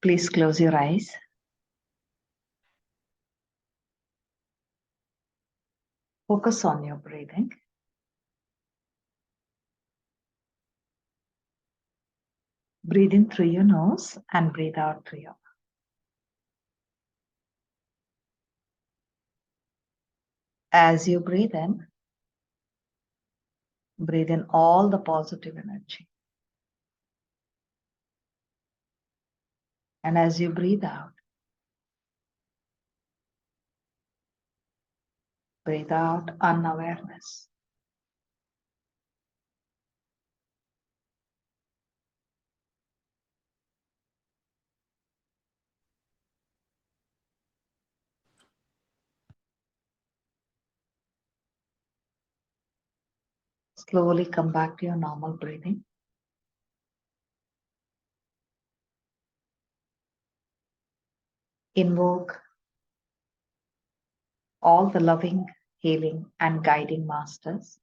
Please close your eyes. Focus on your breathing. Breathe in through your nose and breathe out through your mouth. As you breathe in all the positive energy. And as you breathe out unawareness. Slowly come back to your normal breathing. Invoke all the loving, healing, and guiding masters.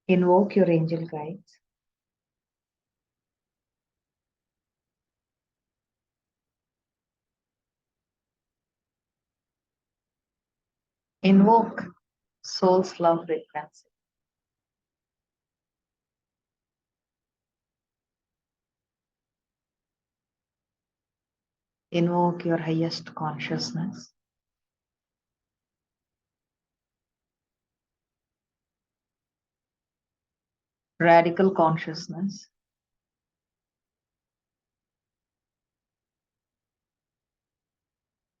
Invoke your angel guides. Invoke soul's love frequency. Invoke your highest consciousness. Radical consciousness.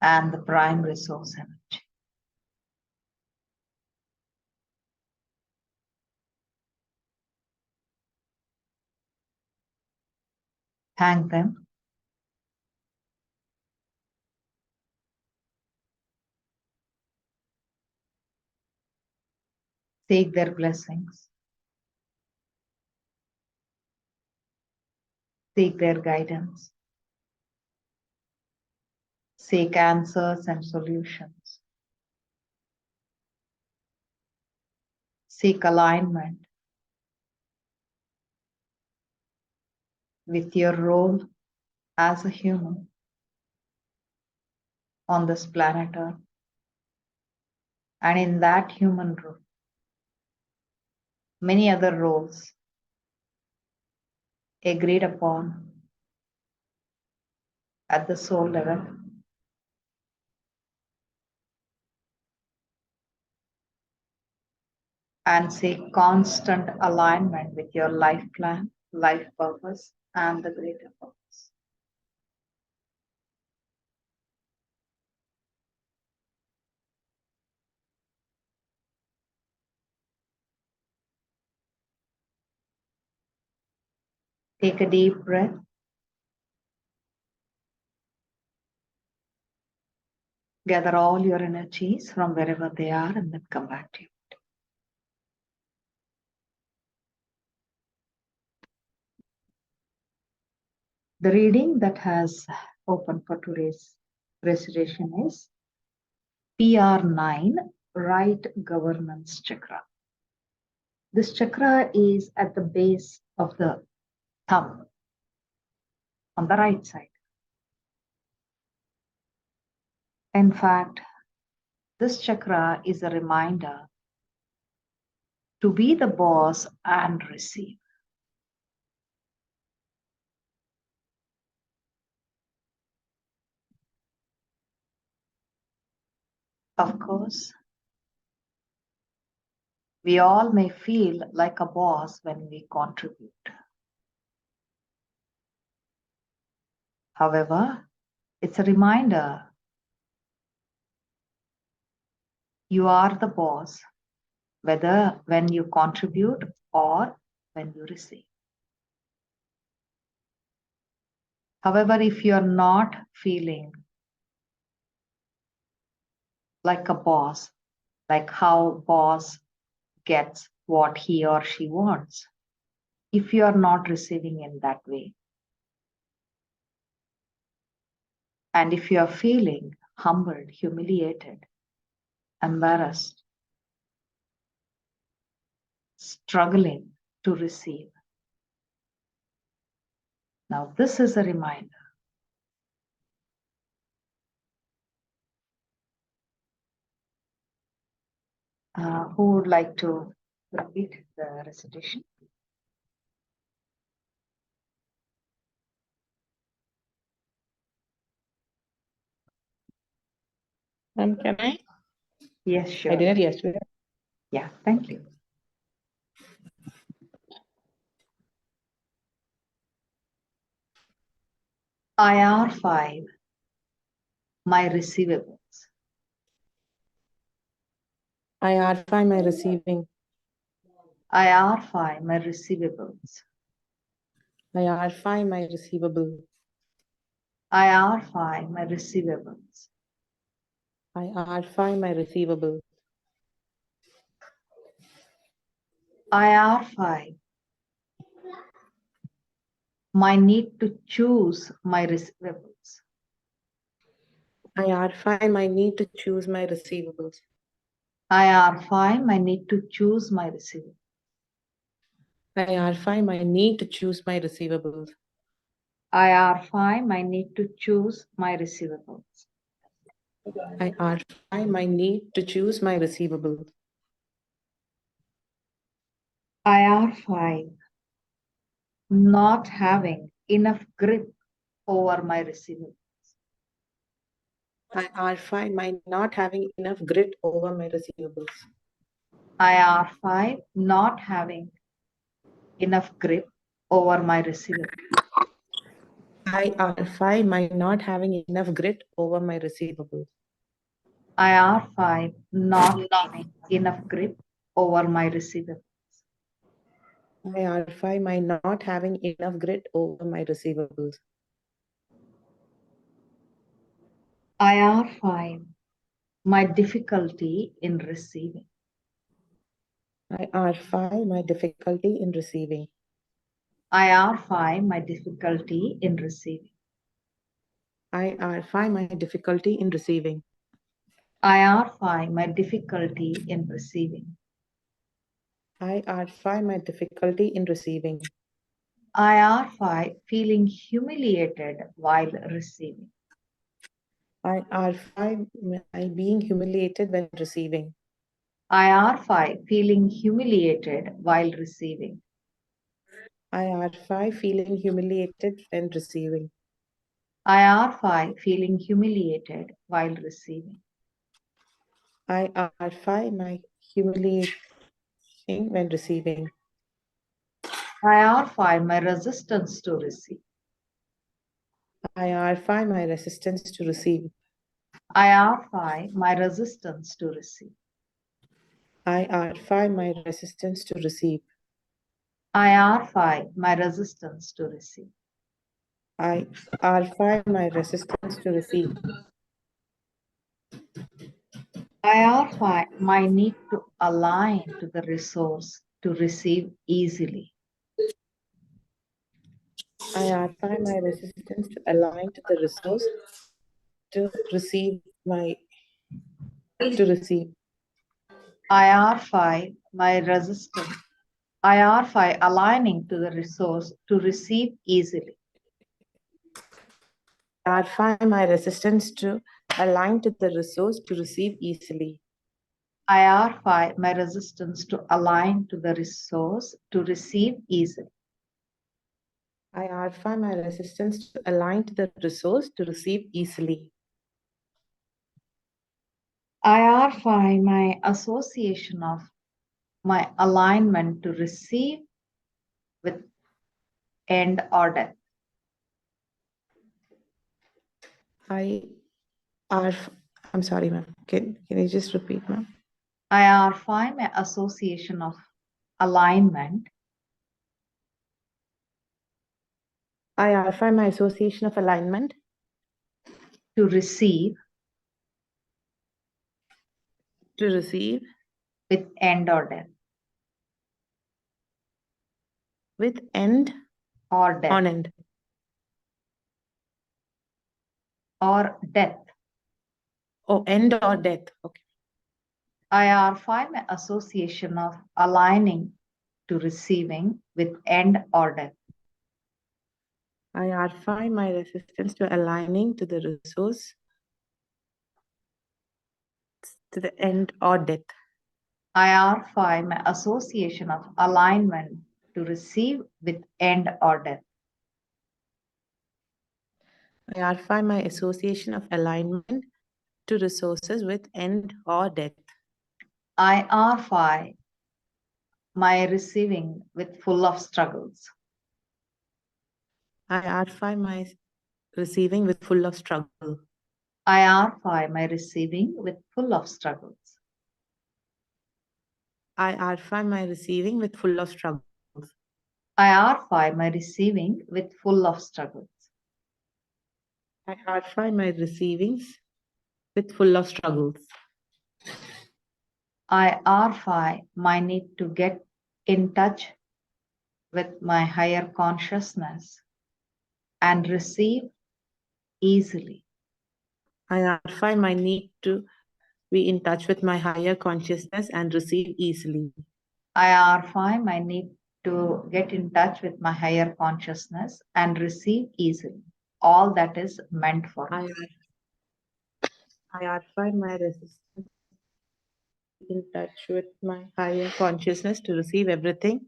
And the prime resource energy. Thank them. Take their blessings. Seek their guidance. Seek answers and solutions. Seek alignment with your role as a human on this planet Earth. And in that human role, many other roles agreed upon at the soul level. And seek constant alignment with your life plan, life purpose, and the greater purpose. Take a deep breath. Gather all your energies from wherever they are and then come back to you. The reading that has opened for today's recitation is PR9, Right Governance Chakra. This chakra is at the base of the thumb on the right side. In fact, this chakra is a reminder to be the boss and receive. Of course, we all may feel like a boss when we contribute. However, it's a reminder you are the boss, whether when you contribute or when you receive. However, if you're not feeling like a boss, like how boss gets what he or she wants, if you are not receiving in that way, and if you are feeling humbled, humiliated, embarrassed, struggling to receive. Now, this is a reminder. Who would like to repeat the recitation? Can I? Yes, sure. I did it yesterday. Yeah, thank you. IR5, my receivables. IR5, my receiving. IR5, my receivables. IR5, my receivable. IR5, my receivables. IR5, my receivable. IR5, my need to choose my receivables. IR5, my need to choose my receivables. IR5, my need to choose my receivables. IR5, my need to choose my receivables. IR5, my need to choose my receivables. IR5, my need to choose my receivables. IR5, not having enough grip over my receivables. IR5, my not having enough grit over my receivables. IR5, not having enough grip over my receivables. IR5, my not having enough grit over my receivables. IR5, not having enough grip over my receivables. IR5, my not having enough grit over my receivables. IR5, my difficulty in receiving. IR5, my difficulty in receiving. IR5, my difficulty in receiving. IR5, my difficulty in receiving. IR5, my difficulty in receiving. IR5, my difficulty in receiving. IR5, feeling humiliated while receiving. IR5, my being humiliated when receiving. IR5, feeling humiliated while receiving. IR5, feeling humiliated when receiving. IR5, feeling humiliated while receiving. IR5, my humiliating when receiving. IR5, my resistance to receive. IR5, my resistance to receive. IR5, my resistance to receive. IR5, my resistance to receive. IR5, my resistance to receive. IR5, my resistance to receive. IR5, my need to align to the resource to receive easily. IR5, my resistance to align to the resource to receive to receive. IR5, my resistance. IR5, aligning to the resource to receive easily. IR5, my resistance to align to the resource to receive easily. IR5, my resistance to align to the resource to receive easily. IR5, my resistance to align to the resource to receive easily. IR5, my association of my alignment to receive with end or death. I'm sorry, ma'am. Can you just repeat, ma'am? IR5, my association of alignment. IR5, my association of alignment. To receive. To receive. With end or death. With end or death. On end. Or death. Oh, end or death. Okay. IR5, my association of aligning to receiving with end or death. I RFI my resistance to aligning to the resource to the end or death. I RFI my association of alignment to receive with end or death. I RFI my association of alignment to resources with end or death. I RFI my receiving with full of struggles. I RFI my receiving with full of struggle. I RFI my receiving with full of struggles. I RFI my receiving with full of struggles. I RFI my receiving with full of struggles. I RFI my receivings with full of struggles. I RFI my need to get in touch with my higher consciousness and receive easily. I RFI my need to be in touch with my higher consciousness and receive easily. I RFI my need to get in touch with my higher consciousness and receive easily all that is meant for me. I RFI my resistance in touch with my higher consciousness to receive everything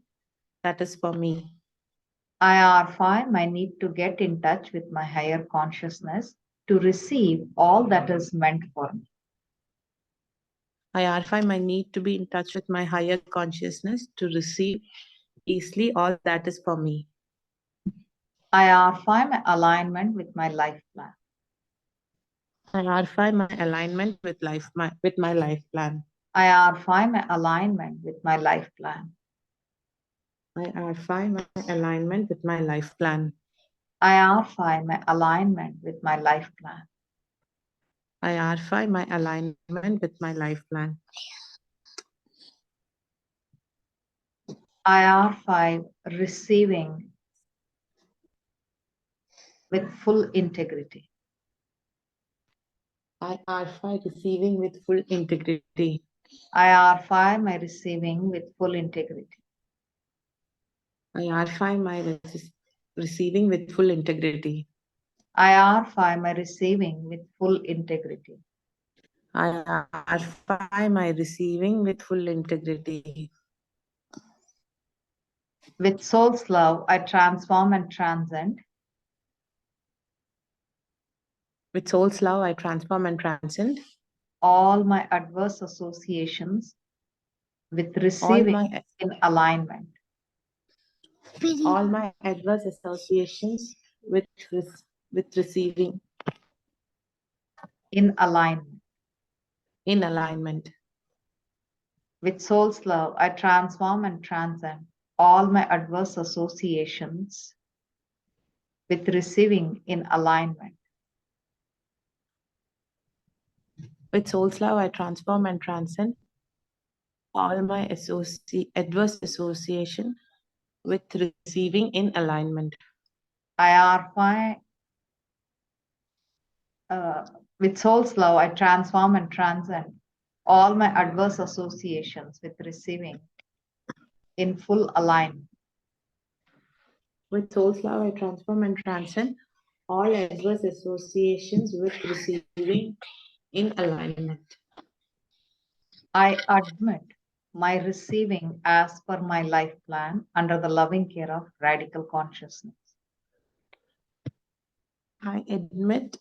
that is for me. I RFI my need to get in touch with my higher consciousness to receive all that is meant for me. I RFI my need to be in touch with my higher consciousness to receive easily all that is for me. I RFI my alignment with my life plan. I RFI my alignment with my life plan. I RFI my alignment with my life plan. I RFI my alignment with my life plan. I RFI my alignment with my life plan. I RFI my alignment with my life plan. I RFI receiving with full integrity. I RFI receiving with full integrity. I RFI my receiving with full integrity. I RFI my receiving with full integrity. I RFI my receiving with full integrity. I RFI my receiving with full integrity. With soul's love, I transform and transcend. With soul's love, I transform and transcend All my adverse associations with all receiving my in alignment. all my adverse associations with receiving In alignment. in alignment. With soul's love, I transform and transcend all my adverse associations with receiving in alignment. With soul's love, I transform and transcend all my adverse association with receiving in alignment. I RFI, with soul's love, I transform and transcend all my adverse associations with receiving in full alignment. With soul's love, I transform and transcend all adverse associations with receiving in alignment. I admit my receiving as per my life plan under the loving care of radical consciousness. I admit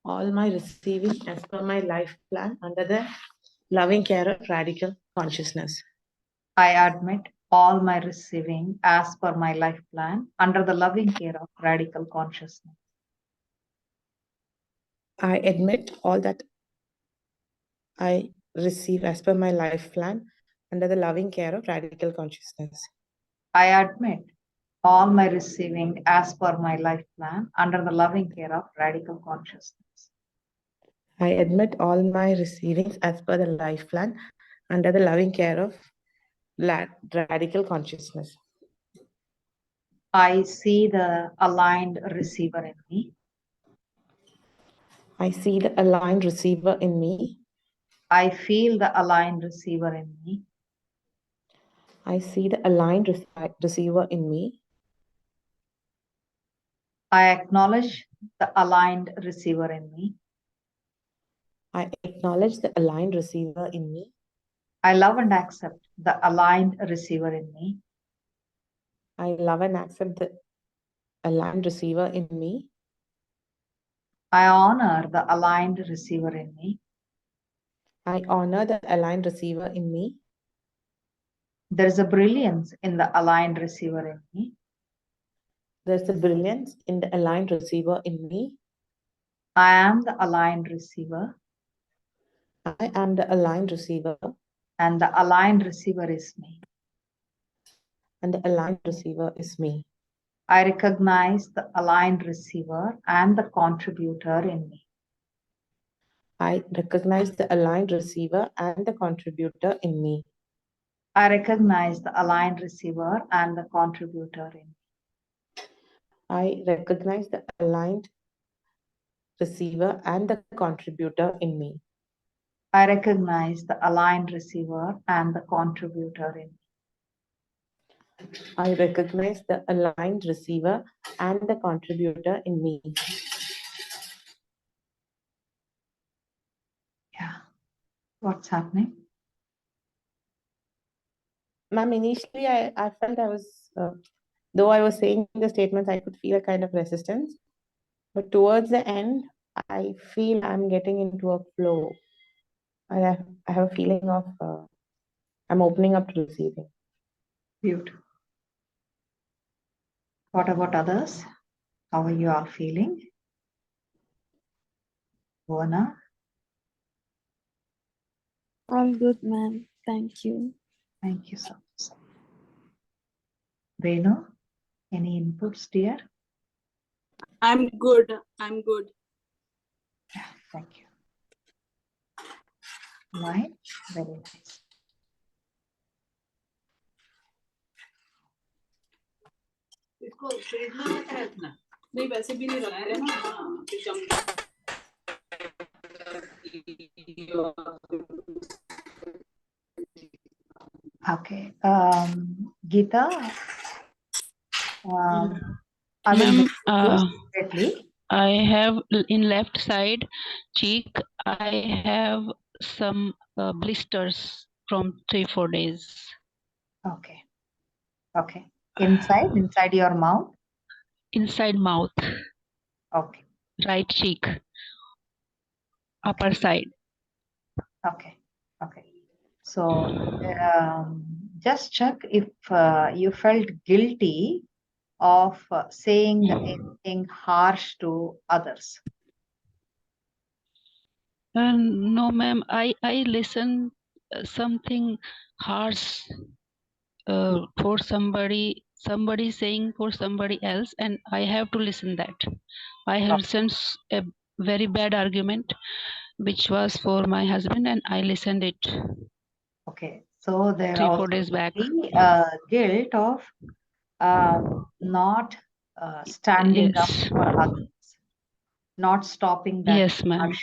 all my receiving as per my life plan under the loving care of radical consciousness. I admit all my receiving as per my life plan under the loving care of radical consciousness. I admit all that I receive as per my life plan under the loving care of radical consciousness. I admit all my receiving as per my life plan under the loving care of radical consciousness. I admit all my receivings as per the life plan under the loving care of radical consciousness. I see the aligned receiver in me. I see the aligned receiver in me. I feel the aligned receiver in me. I see the aligned receiver in me. I acknowledge the aligned receiver in me. I acknowledge the aligned receiver in me. I love and accept the aligned receiver in me. I love and accept the aligned receiver in me. I honor the aligned receiver in me. I honor the aligned receiver in me. There is a brilliance in the aligned receiver in me. There's a brilliance in the aligned receiver in me. I am the aligned receiver, I am the aligned receiver, and the aligned receiver is me. and the aligned receiver is me. I recognize the aligned receiver and the contributor in me. I recognize the aligned receiver and the contributor in me. I recognize the aligned receiver and the contributor in me. I recognize the aligned receiver and the contributor in me. I recognize the aligned receiver and the contributor in me. I recognize the aligned receiver and the contributor in me. Yeah. What's happening? Ma'am, initially I felt I was, though I was saying the statements, I could feel a kind of resistance. But towards the end, I feel I'm getting into a flow. I have a feeling of I'm opening up to receiving. Beautiful. What about others? How are you all feeling? Buona? All good, ma'am. Thank you. Thank you so much. Renu, any inputs, dear? I'm good. I'm good. Yeah, thank you. Mine? Very nice. इसको खरीदना है क्या इतना? नहीं वैसे भी नहीं रखते ना हाँ फिर जम Okay. Geeta, I will Ma'am, move you separately. I have in left side cheek, I have some blisters from 3-4 days. Okay. Okay. Inside your mouth? Inside mouth, Okay. right cheek, upper side. Okay. Okay. So just check if you felt guilty of saying anything harsh to others. No, ma'am, I listen something harsh for somebody saying for somebody else, and I have to listen that. I have listened a very bad argument which was for my husband, and I listened it Okay. So there 3-4 also days back. be guilt of not standing up Yes. for others, not stopping that Yes, ma'am. harsh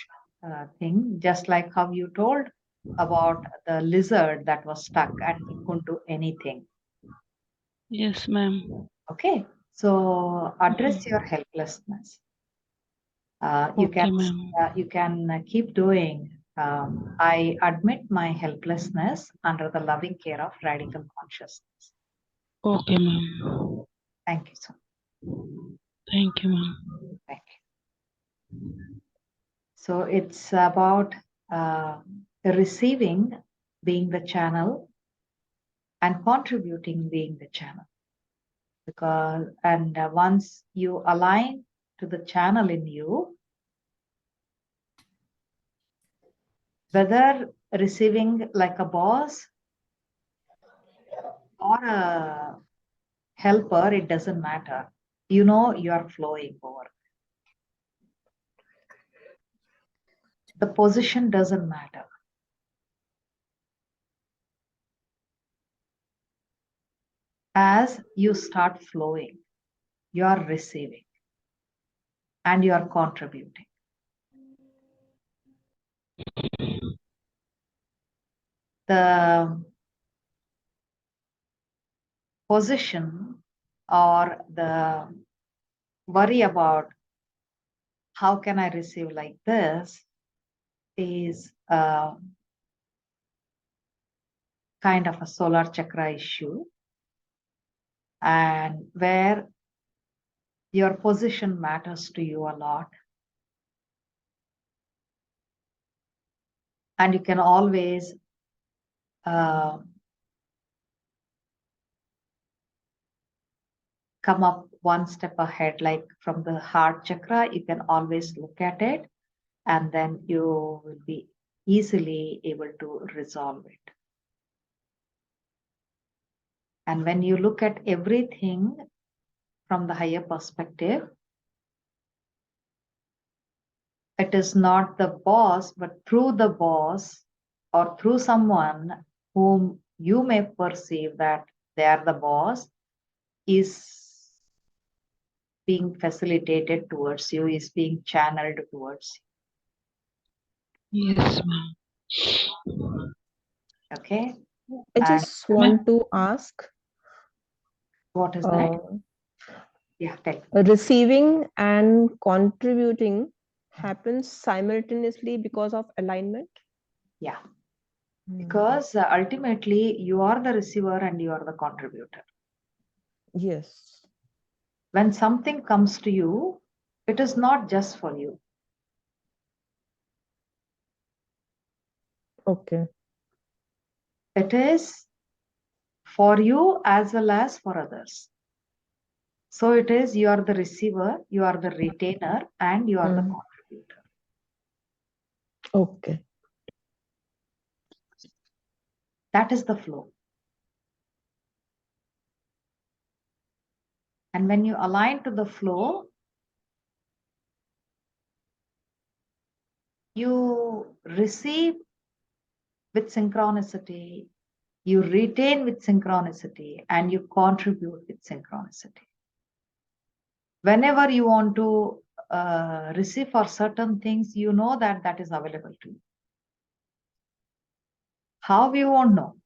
thing, just like how you told about the lizard that was stuck and he couldn't do anything. Yes, ma'am. Okay, so address your helplessness. You Okay, ma'am. can keep doing. I admit my helplessness under the loving care of radical consciousness. Okay, ma'am. Thank you so much. Thank you, ma'am. Thank you. So it's about receiving being the channel and contributing being the channel. Because once you align to the channel in you, whether receiving like a boss or a helper, it doesn't matter. You know you are flowing over. The position doesn't matter. As you start flowing, you are receiving and you are contributing. The position or the worry about how can I receive like this is kind of a solar chakra issue, and where your position matters to you a lot. And you can always come up one step ahead, like from the heart chakra, you can always look at it, and then you will be easily able to resolve it. And when you look at everything from the higher perspective, it is not the boss, but through the boss or through someone whom you may perceive that they are the boss is being facilitated towards you, is being channeled towards you. Yes, ma'am. Okay. I And just want to ask, what is that? Yeah, tell. receiving and contributing happens simultaneously because of alignment? Yeah. Because ultimately you are the receiver and you are the contributor. Yes. When something comes to you, it is not just for you. Okay. It is for you as well as for others. So it is you are the receiver, you are the retainer, and you are the contributor. Okay. That is the flow. And when you align to the flow, you receive with synchronicity, you retain with synchronicity, and you contribute with synchronicity. Whenever you want to receive for certain things, you know that that is available to you. How you won't know?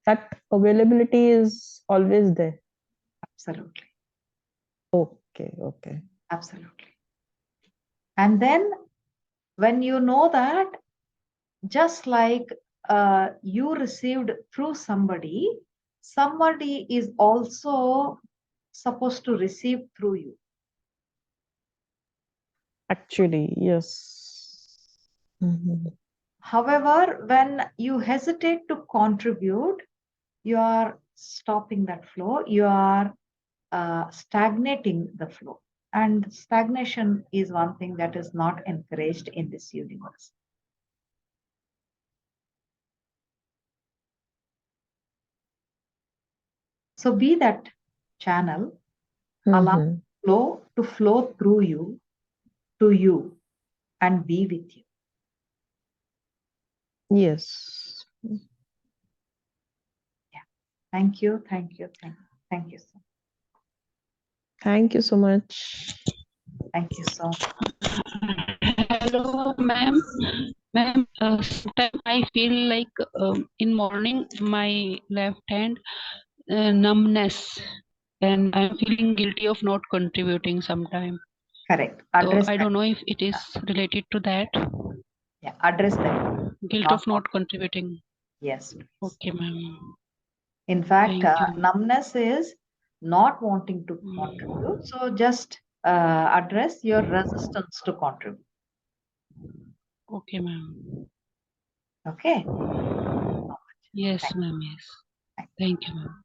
That availability is always there. Absolutely. Okay. Okay. Absolutely. And then when you know that, just like you received through somebody, somebody is also supposed to receive through you. Actually, yes. However, when you hesitate to contribute, you are stopping that flow, you are stagnating the flow. And stagnation is one thing that is not encouraged in this universe. So be that channel, allow flow to flow through you, to you, and be with you. Yes. Yeah. Thank you. Thank you. Thank you. Thank you so much. Thank you so much. Hello, ma'am. Ma'am, sometimes I feel like in morning my left hand numbness, and I'm feeling guilty of not contributing sometime. Correct. So Address I that. don't know if it is related to that. Yeah. Address that. Guilt of not contributing. Yes. Please. Okay, ma'am. In fact, Thank you. numbness is not wanting to contribute. So just address your resistance to contribute. Okay, ma'am. Okay. Yes, ma'am. Yes. Thank you, ma'am.